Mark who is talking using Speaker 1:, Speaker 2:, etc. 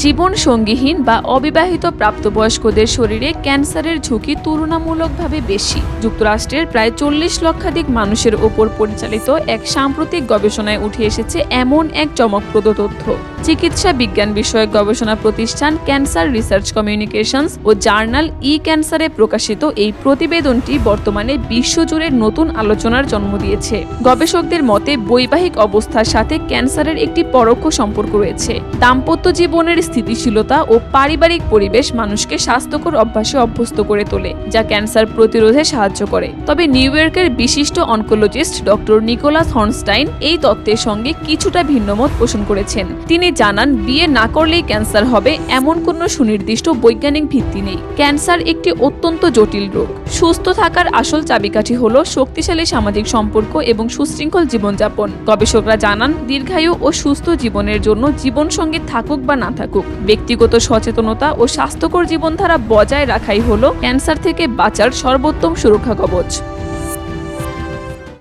Speaker 1: জীবন সঙ্গীহীন বা অবিবাহিত প্রাপ্তবয়স্কদের শরীরে ক্যান্সারের ঝুঁকি তুলনামূলকভাবে বেশি। যুক্তরাষ্ট্রের প্রায় 40 লক্ষাধিক মানুষের ওপর পরিচালিত এক সাম্প্রতিক গবেষণায় উঠে এসেছে এমন এক চমকপ্রদ তথ্য। চিকিৎসা বিজ্ঞান বিষয়ক গবেষণা প্রতিষ্ঠান ক্যান্সার রিসার্চ কমিউনিকেশনস ও জার্নাল ক্যান্সারে প্রকাশিত এই প্রতিবেদনটি বর্তমানে বিশ্বজুড়ে নতুন আলোচনার জন্ম দিয়েছে। গবেষকদের মতে বৈবাহিক অবস্থার সাথে ক্যান্সারের একটি পরোক্ষ সম্পর্ক রয়েছে। দাম্পত্য জীবনের স্থিতিশীলতা ও পারিবারিক পরিবেশ মানুষকে স্বাস্থ্যকর অভ্যাসে অভ্যস্ত করে তোলে, যা ক্যান্সার প্রতিরোধে সাহায্য করে। তবে নিউ ইয়র্কের বিশিষ্ট অনকোলজিস্ট ডক্টর নিকোলাস হর্নস্টাইন এই তত্ত্বের সঙ্গে কিছুটা ভিন্নমত পোষণ করেছেন। তিনি জানান, বিয়ে না করলেই ক্যান্সার হবে এমন কোনো সুনির্দিষ্ট বৈজ্ঞানিক ভিত্তি নেই। ক্যান্সার একটি অত্যন্ত জটিল রোগ। সুস্থ থাকার আসল চাবিকাঠি হলো শক্তিশালী সামাজিক সম্পর্ক এবং সুশৃঙ্খল জীবনযাপন। গবেষকরা জানান, দীর্ঘায়ু ও সুস্থ জীবনের জন্য জীবনসঙ্গী থাকুক বা না থাকুক, ব্যক্তিগত সচেতনতা ও স্বাস্থ্যকর জীবনধারা বজায় রাখাই হলো ক্যান্সার থেকে বাঁচার সর্বোত্তম সুরক্ষা কবচ।